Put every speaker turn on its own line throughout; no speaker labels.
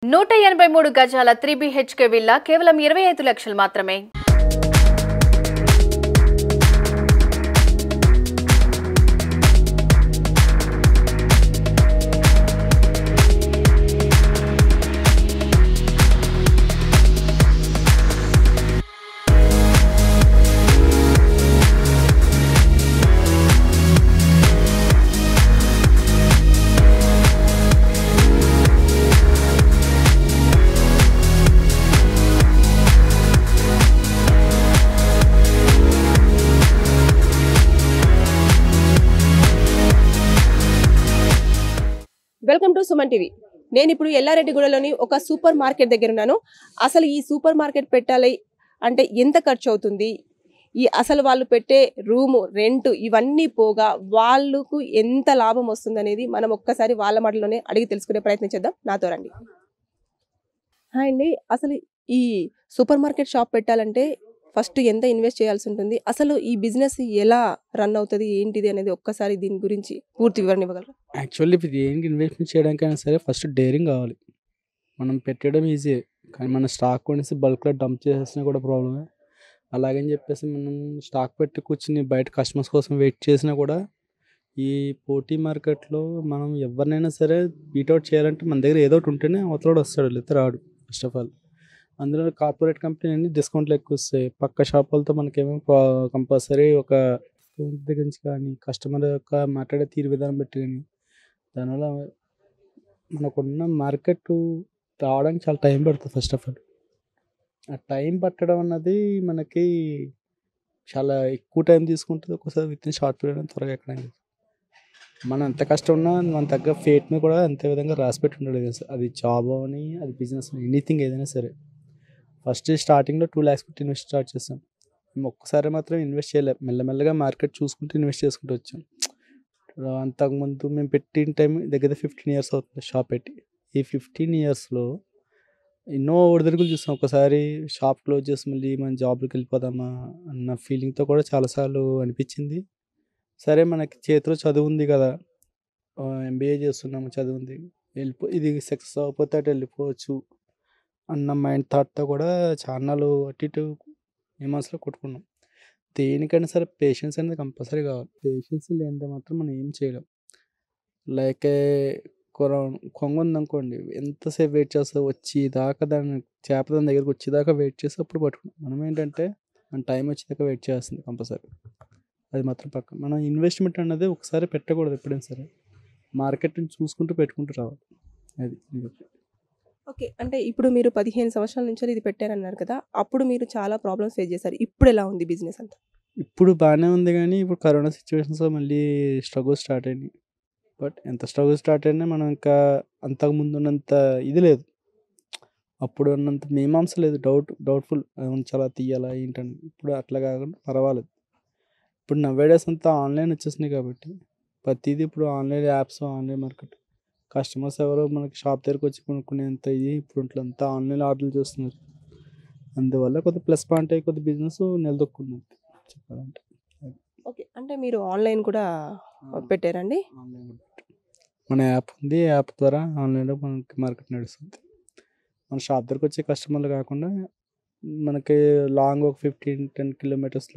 183 గజాల 3 BHK villa కేవలం 25 లక్షలు మాత్రమే.
Welcome to Suman TV. నేను ఇప్పుడు ఎల్లారెడ్డిగూడలోని ఒక సూపర్ మార్కెట్ దగ్గర ఉన్నాను. అసలు ఈ సూపర్ మార్కెట్ పెట్టాలి అంటే ఎంత ఖర్చు అవుతుంది, అసలు వాళ్ళు పెట్టే రూము రెంట్ ఇవన్నీ పోగా వాళ్ళకు ఎంత లాభం వస్తుంది అనేది మనం ఒక్కసారి వాళ్ళ మాటలోనే అడిగి తెలుసుకునే ప్రయత్నం చేద్దాం. నాతో రండి. హాయ్ అండి, అసలు ఈ సూపర్ మార్కెట్ షాప్ పెట్టాలంటే ఫస్ట్ ఎంత ఇన్వెస్ట్ చేయాల్సి ఉంటుంది, అసలు ఈ బిజినెస్ ఎలా రన్ అవుతుంది ఏంటిది అనేది ఒక్కసారి దీని గురించి పూర్తి వివరణ ఇవ్వగలరా?
యాక్చువల్లీ ఇది ఏంటి ఇన్వెస్ట్మెంట్ చేయడానికైనా సరే ఫస్ట్ డేరింగ్ కావాలి. మనం పెట్టడం ఈజీ, కానీ మన స్టాక్ కొనేసి బల్క్లో డంప్ చేసేసినా కూడా ప్రాబ్లమే. అలాగని చెప్పేసి మనం స్టాక్ పెట్టి కూర్చుని బయట కస్టమర్స్ కోసం వెయిట్ చేసినా కూడా ఈ పోటీ మార్కెట్లో మనం ఎవరినైనా సరే బీట్అవుట్ చేయాలంటే మన దగ్గర ఏదో ఒకటి ఉంటేనే అవతలోడు వస్తాడు, లేకపోతే రాడు. ఫస్ట్ ఆఫ్ ఆల్ అందులో కార్పొరేట్ కంపెనీ అన్ని డిస్కౌంట్లు ఎక్కువ వస్తాయి. పక్క షాపులతో మనకేమో కంపల్సరీ ఒక దగ్గర నుంచి కానీ కస్టమర్ యొక్క మాట్లాడే తీరు విధానం బట్టి కానీ దానివల్ల మనకున్న మార్కెట్ రావడానికి చాలా టైం పడుతుంది. ఫస్ట్ ఆఫ్ ఆల్ ఆ టైం పట్టడం అన్నది మనకి చాలా ఎక్కువ టైం తీసుకుంటుంది. ఒక్కోసారి విత్ ఇన్ షార్ట్ పీరియడ్ త్వరగా ఎక్కడానికి మనం ఎంత కష్టం ఉన్నా మన తగ్గ ఫేట్ని కూడా అంతే విధంగా రాసిపెట్టి ఉండదు కదా సార్. అది జాబ్ అని, అది బిజినెస్ అని, ఎనీథింగ్ ఏదైనా సరే. ఫస్ట్ స్టార్టింగ్లో 2 lakhs పెట్టి ఇన్వెస్ట్ స్టార్ట్ చేస్తాం. మేము ఒక్కసారి మాత్రం ఇన్వెస్ట్ చేయలేము, మెల్లమెల్లగా మార్కెట్ చూసుకుంటూ ఇన్వెస్ట్ చేసుకుంటూ వచ్చాం. అంతకుముందు మేము పెట్టిన టైం దగ్గర 15 years అవుతుంది షాప్ పెట్టి. ఈ 15 yearsలో ఎన్నో ఒడిదుడుకులు చూస్తాం. ఒకసారి షాప్ క్లోజ్ చేసి మళ్ళీ మనం జాబ్కి వెళ్ళిపోదామా అన్న ఫీలింగ్తో కూడా చాలాసార్లు అనిపించింది. సరే మనకి చేతిలో చదువు ఉంది కదా, MBA చేస్తున్నాము, చదువు ఉంది, ఇది సక్సెస్ అవ్వకపోతే అటు వెళ్ళిపోవచ్చు అన్న మైండ్ థాట్తో కూడా చాలాలు అటు ఇటు ఈ మనసులో కొట్టుకున్నాం. దేనికైనా సరే పేషెన్స్ అనేది కంపల్సరీ కావాలి. పేషెన్స్ లేనిదే మాత్రం మనం ఏం చేయలేం. లైక్ కొంగ ఉందనుకోండి, ఎంతసేపు వెయిట్ చేస్తా వచ్చి దాకా దాన్ని చేప దాని దగ్గరికి వచ్చేదాకా వెయిట్ చేసి అప్పుడు పట్టుకున్నాం. మనం ఏంటంటే మన టైం వచ్చేదాకా వెయిట్ చేస్తుంది కంపల్సరీ, అది మాత్రం పక్క. మనం ఇన్వెస్ట్మెంట్ అన్నది ఒకసారి పెట్టకూడదు, ఎప్పుడైనా సరే మార్కెట్ని చూసుకుంటూ పెట్టుకుంటూ రావాలి. అది
ఓకే, అంటే ఇప్పుడు మీరు 15 సంవత్సరాల నుంచి ఇది పెట్టారన్నారు కదా, అప్పుడు మీరు చాలా ప్రాబ్లమ్స్ ఫేస్ చేశారు. ఇప్పుడు ఎలా ఉంది బిజినెస్ అంతా?
ఇప్పుడు బాగానే ఉంది, కానీ ఇప్పుడు కరోనా సిచ్యువేషన్స్లో మళ్ళీ స్ట్రగుల్ స్టార్ట్ అయింది. బట్ ఎంత స్ట్రగుల్ స్టార్ట్ అయినా మనం ఇంకా అంతకుముందు ఉన్నంత ఇది లేదు, అప్పుడు ఉన్నంత మీమాంస లేదు. డౌట్ఫుల్ ఉంచాలా తీయాలా ఏంటని. ఇప్పుడు అట్లా కాకుండా పర్వాలేదు. ఇప్పుడు నవేడేస్ అంతా ఆన్లైన్ వచ్చేసినాయి కాబట్టి ప్రతిదీ ఇప్పుడు online apps, online market. Customers ఎవరో మనకి షాప్ దగ్గరకు వచ్చి కొనుక్కునేంత ఇది ఇప్పుడు అంతా ఆన్లైన్ ఆర్డర్లు చేస్తున్నారు. అందువల్ల కొద్ది ప్లస్ పాయింట్ అయ్యి కొద్ది బిజినెస్ నిలదొక్కుంది చెప్పాలంటే.
ఓకే, అంటే మీరు ఆన్లైన్ కూడా పెట్టారండి?
ఆన్లైన్ మన యాప్ ఉంది, యాప్ ద్వారా ఆన్లైన్లో మనకి మార్కెట్ నడుస్తుంది. మన షాప్ దగ్గరకు వచ్చే కస్టమర్లు కాకుండా మనకి లాంగ్ ఒక 15-10 kilometers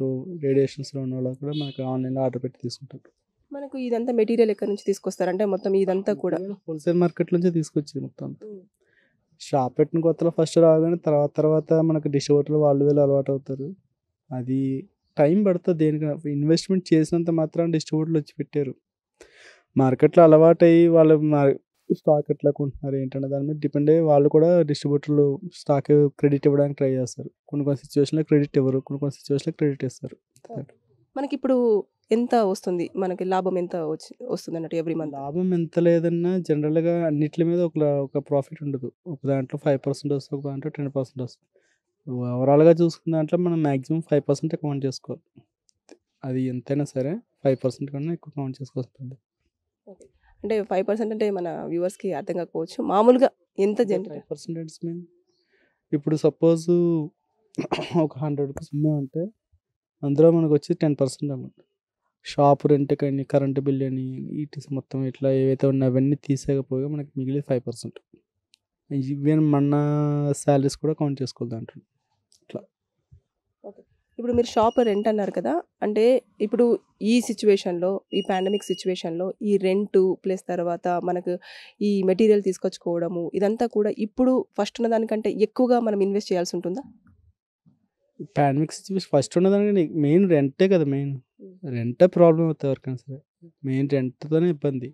రేడియేషన్స్లో ఉన్న వాళ్ళు కూడా మనకి ఆన్లైన్లో ఆర్డర్ పెట్టి తీసుకుంటారు.
మనకు ఇదంతా మెటీరియల్ ఎక్కడి నుంచి తీసుకొస్తారంటే మొత్తం ఇదంతా కూడా
హోల్సేల్ మార్కెట్ నుంచి తీసుకొచ్చింది మొత్తం. షాప్ పెట్టిన కొత్తలో ఫస్ట్ రాగానే తర్వాత మనకు డిస్ట్రిబ్యూటర్లు వాళ్ళు వీళ్ళు అలవాటు అవుతారు. అది టైం పడుతుంది. దేనికైనా ఇన్వెస్ట్మెంట్ చేసినంత మాత్రం డిస్ట్రిబ్యూటర్లు వచ్చి పెట్టారు. మార్కెట్లో అలవాటు అయ్యి వాళ్ళు స్టాక్ ఎట్లా కొంటున్నారు ఏంటంటే దాని మీద డిపెండ్ అయ్యి వాళ్ళు కూడా డిస్ట్రిబ్యూటర్లు స్టాక్ క్రెడిట్ ఇవ్వడానికి ట్రై చేస్తారు. కొన్ని సిచ్యువేషన్లో క్రెడిట్ ఇవ్వరు, కొన్ని సిచ్యువేషన్లో క్రెడిట్ ఇస్తారు.
మనకి ఇప్పుడు ఎంత వస్తుంది, మనకి లాభం ఎంత వస్తుంది అన్నట్టు ఎవ్రీ మంత్?
లాభం ఎంత లేదన్నా జనరల్గా అన్నిటి మీద ఒక ప్రాఫిట్ ఉండదు. ఒక దాంట్లో 5% వస్తుంది, ఒక దాంట్లో 10% వస్తుంది. ఓవరాల్గా చూసుకున్న దాంట్లో మనం మ్యాక్సిమం 5% కౌంట్ చేసుకోవాలి. అది ఎంతైనా సరే 5% కన్నా ఎక్కువ కౌంట్ చేసుకోవాల్సి ఉంటుంది.
అంటే 5% అంటే మన వ్యూవర్స్కి అర్థం కాకపోవచ్చు, మామూలుగా ఎంత జనరల్
5% మీన్ ఇప్పుడు సపోజ్ ఒక 100 రూపీస్ అంటే అందులో మనకు వచ్చి 10% అన్నమాట. షాప్ రెంట్ కానీ, కరెంటు బిల్ అని, ఈటీసీ మొత్తం ఇట్లా ఏవైతే ఉన్నాయో అవన్నీ తీసేయకపోగా మనకి మిగిలి 5%. ఈవెన్ మన శాలరీస్ కూడా కౌంట్ చేసుకోవాలి దాంట్లో.
ఇప్పుడు మీరు షాప్ రెంట్ అన్నారు కదా, అంటే ఇప్పుడు ఈ సిచ్యువేషన్లో, ఈ పాండమిక్ సిచ్యువేషన్లో ఈ రెంటు ప్లస్ తర్వాత మనకు ఈ మెటీరియల్ తీసుకొచ్చుకోవడము ఇదంతా కూడా ఇప్పుడు ఫస్ట్ ఉన్న దానికంటే ఎక్కువగా మనం ఇన్వెస్ట్ చేయాల్సి ఉంటుందా?
పాండమిక్ సిచ్యువేషన్ ఫస్ట్ ఉన్నదానికి మెయిన్ రెంటే కదా మెయిన్. రెంటే ప్రాబ్లం అవుతుంది ఎవరికైనా సరే. మెయిన్ రెంట్తోనే ఇబ్బంది.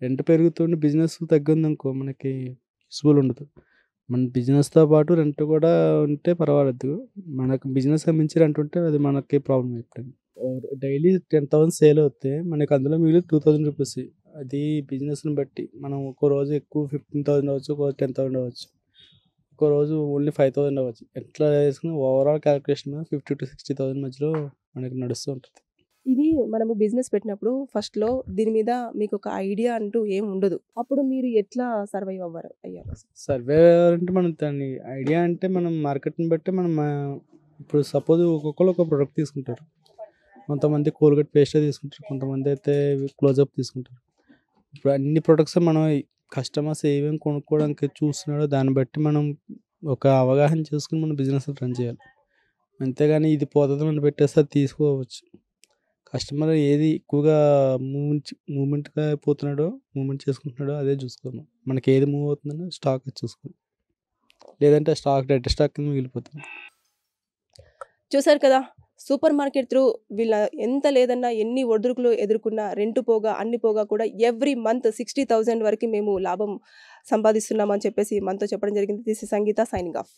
రెంట్ పెరుగుతుండి బిజినెస్ తగ్గిందనుకో మనకి యూస్ఫుల్ ఉండదు. మన బిజినెస్తో పాటు రెంట్ కూడా ఉంటే పర్వాలేదు. మనకు బిజినెస్ మించి రెంట్ ఉంటే అది మనకి ప్రాబ్లం అయిపోయింది. డైలీ 10,000 సేల్ అవుతే మనకి అందులో మిగిలి 2,000 రూపీస్. అది బిజినెస్ని బట్టి మనం ఒక్కో రోజు ఎక్కువ 15,000 అవ్వచ్చు, ఒక్కో 10,000 అవ్వచ్చు, ఒక్కో రోజు ఓన్లీ 5,000 అవ్వచ్చు. ఎట్లా వేసుకుని ఓవరాల్ క్యాలిక్యులేషన్ 50,000 to 60,000 మధ్యలో మనకి నడుస్తూ ఉంటుంది.
ఇది మనము బిజినెస్ పెట్టినప్పుడు ఫస్ట్లో దీని మీద మీకు ఒక ఐడియా అంటూ ఏం ఉండదు. అప్పుడు మీరు ఎట్లా సర్వైవ్ అయ్యారు?
సర్వే అంటే మనం దాన్ని ఐడియా అంటే మనం మార్కెట్ని బట్టి మనం ఇప్పుడు సపోజ్ ఒక్కొక్కరు ఒక ప్రొడక్ట్ తీసుకుంటారు. కొంతమంది కోల్గేట్ పేస్టే తీసుకుంటారు, కొంతమంది అయితే క్లోజప్ తీసుకుంటారు. ఇప్పుడు అన్ని ప్రొడక్ట్స్ మనం కస్టమర్స్ ఏమేమి కొనుక్కోవడానికి చూస్తున్నాడో దాన్ని బట్టి మనం ఒక అవగాహన చేసుకుని మన బిజినెస్ రన్ చేయాలి. అంతేగాని ఇది పోతుంది మనం పెట్టేస్తే అది తీసుకోవచ్చు. కస్టమర్ ఏది ఎక్కువగా మూమెంట్గా పోతున్నాడో, మూమెంట్ చేసుకుంటున్నాడో అదే చూసుకోము. మనకి ఏది మూవ్ అవుతుందో స్టాక్ చూసుకోవాలి. లేదంటే స్టాక్ డెడ్ స్టాక్ కింద మిగిలిపోతుంది.
చూసారు కదా, సూపర్ మార్కెట్ త్రూ వీళ్ళ ఎంత లేదన్నా ఎన్ని ఒడిదుడుకులు ఎదుర్కొన్నా రెంట్ పోగా అన్ని పోగా కూడా ఎవ్రీ మంత్ 60,000 వరకు మేము లాభం సంపాదిస్తున్నామని చెప్పేసి మనతో చెప్పడం జరిగింది. This is Sangeetha signing of.